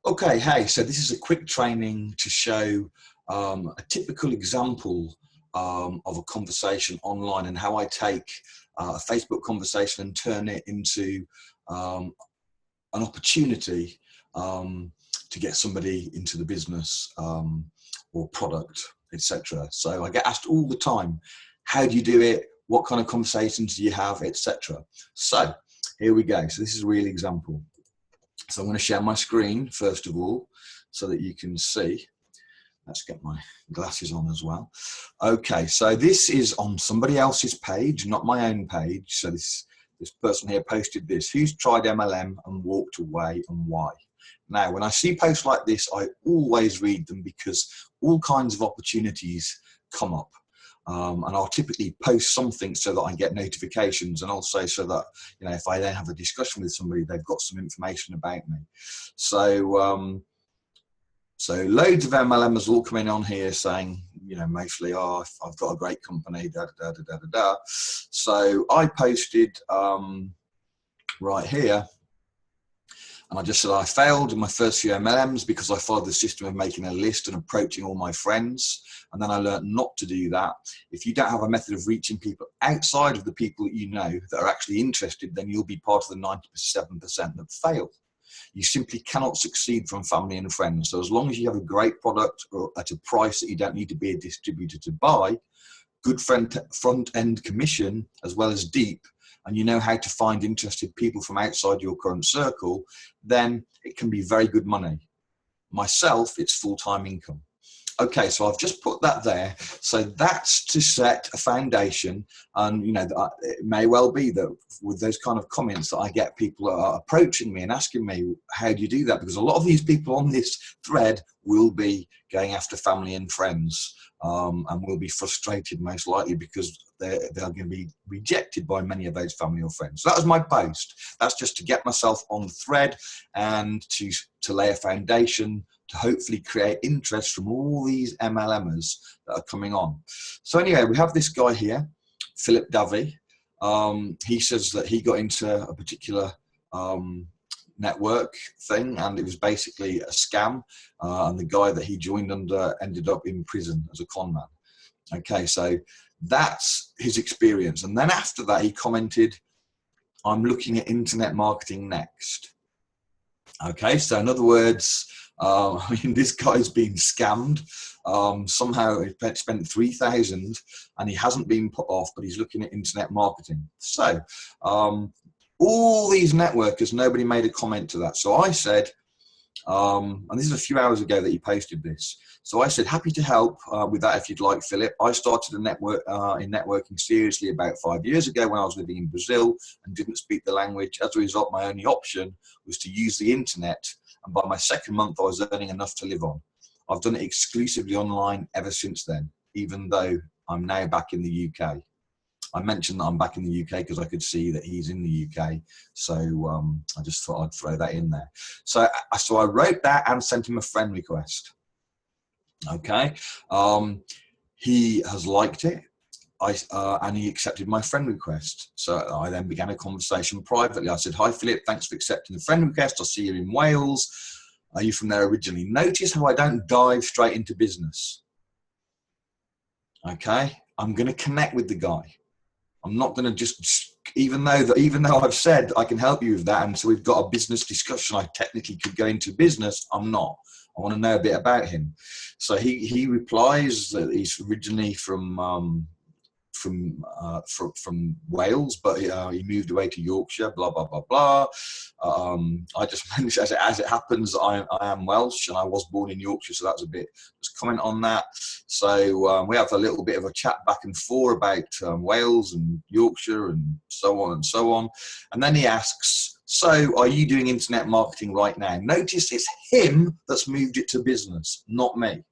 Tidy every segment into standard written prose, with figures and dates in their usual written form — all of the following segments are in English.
Okay, hey, so this is a quick training to show a typical example of a conversation online and how I take a Facebook conversation and turn it into an opportunity to get somebody into the business or product, etc. So I get asked all the time, how do you do it? What kind of conversations do you have, etc. So here we go. So this is a real example. So I'm going to share my screen first of all so that you can see. Let's get my glasses on as well. Okay, so this is on somebody else's page, not my own page. So this person here posted this. Who's tried MLM and walked away and why? Now, when I see posts like this, I always read them because all kinds of opportunities come up. And I'll typically post something so that I get notifications, and also so that, you know, if I then have a discussion with somebody, they've got some information about me. So so loads of MLMers all coming on here saying, you know, mostly, oh, I've got a great company, da da da da da da. So I posted right here. And I just said I failed in my first few MLMs because I followed the system of making a list and approaching all my friends. And then I learned not to do that. If you don't have a method of reaching people outside of the people that you know that are actually interested, then you'll be part of the 97% that fail. You simply cannot succeed from family and friends. So as long as you have a great product or at a price that you don't need to be a distributor to buy, good front-end commission as well as deep, and you know how to find interested people from outside your current circle, then it can be very good money. Myself, it's full-time income. Okay, so I've just put that there. So that's to set a foundation. And, you know, it may well be that with those kind of comments that I get, people are approaching me and asking me, how do you do that? Because a lot of these people on this thread will be going after family and friends and will be frustrated most likely because they're going to be rejected by many of those family or friends. So that was my post. That's just to get myself on the thread and to lay a foundation to hopefully create interest from all these MLMers that are coming on. So anyway, we have this guy here, Philip Davey. He says that he got into a particular network thing and it was basically a scam. And the guy that he joined under ended up in prison as a con man. Okay, so that's his experience. And then after that, he commented, I'm looking at internet marketing next. Okay, so in other words, I mean, this guy's been scammed. Somehow he spent 3,000 and he hasn't been put off, but he's looking at internet marketing. So all these networkers, nobody made a comment to that. So I said, and this is a few hours ago that he posted this. So I said, happy to help with that if you'd like, Philip. I started a network in networking seriously about 5 years ago when I was living in Brazil and didn't speak the language. As a result, my only option was to use the internet. And by my second month, I was earning enough to live on. I've done it exclusively online ever since then, even though I'm now back in the UK. I mentioned that I'm back in the UK because I could see that he's in the UK. So I just thought I'd throw that in there. So I wrote that and sent him a friend request. Okay. He has liked it. And he accepted my friend request. So I then began a conversation privately. I said, hi, Philip, thanks for accepting the friend request. I see you're in Wales. Are you from there originally? Notice how I don't dive straight into business. Okay. I'm going to connect with the guy. I'm not going to just, even though I've said I can help you with that, and so we've got a business discussion, I technically could go into business, I'm not. I want to know a bit about him. So he replies that he's originally from Wales, but he moved away to Yorkshire, blah, blah, blah, blah. I just mentioned, as it happens, I am Welsh and I was born in Yorkshire, so that's a bit, just comment on that. So we have a little bit of a chat back and forth about Wales and Yorkshire and so on and so on. And then he asks, so are you doing internet marketing right now? Notice it's him that's moved it to business, not me.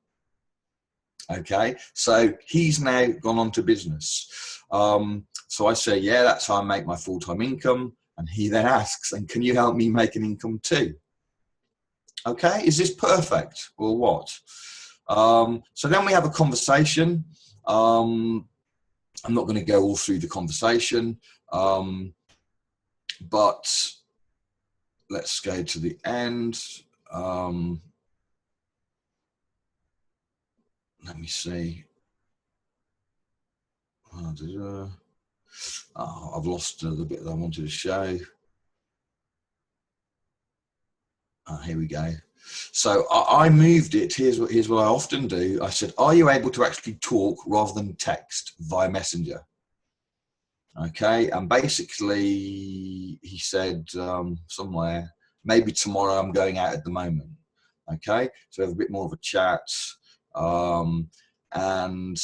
Okay, so he's now gone on to business. So I say, yeah, that's how I make my full-time income. And he then asks, and can you help me make an income too? Okay, is this perfect or what? So then we have a conversation. I'm not going to go all through the conversation, but let's go to the end. Let me see. Oh, I've lost the bit that I wanted to show. Here we go. So I moved it. Here's what I often do. I said, are you able to actually talk rather than text via Messenger? Okay, and basically he said somewhere, maybe tomorrow, I'm going out at the moment. Okay, so we have a bit more of a chat, and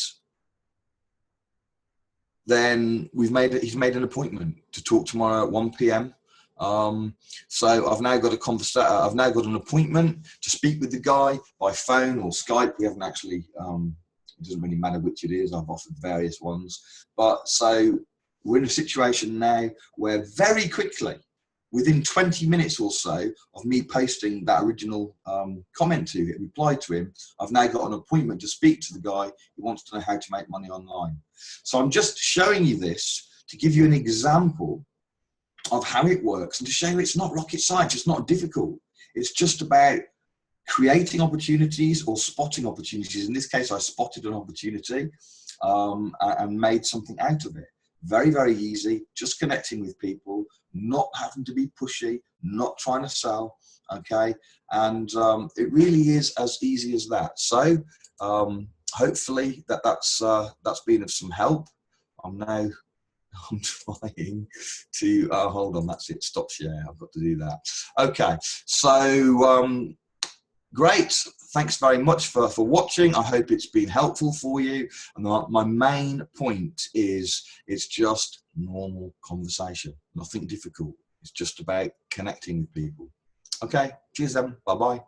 then he's made an appointment to talk tomorrow at 1 p.m. So I've now got I've now got an appointment to speak with the guy by phone or Skype. We haven't actually, it doesn't really matter which it is. I've offered various ones, but so we're in a situation now where very quickly, within 20 minutes or so of me posting that original comment to him, reply to him, I've now got an appointment to speak to the guy who wants to know how to make money online. So I'm just showing you this to give you an example of how it works and to show you it's not rocket science, it's not difficult. It's just about creating opportunities or spotting opportunities. In this case, I spotted an opportunity and made something out of it. Very, very easy, just connecting with people, not having to be pushy, not trying to sell, okay? And it really is as easy as that. So hopefully that's been of some help. I'm trying to, hold on, that's it, stop share, I've got to do that. Okay, so great. Thanks very much for watching. I hope it's been helpful for you. And my main point is it's just normal conversation, nothing difficult. It's just about connecting with people. Okay, cheers then. Bye-bye.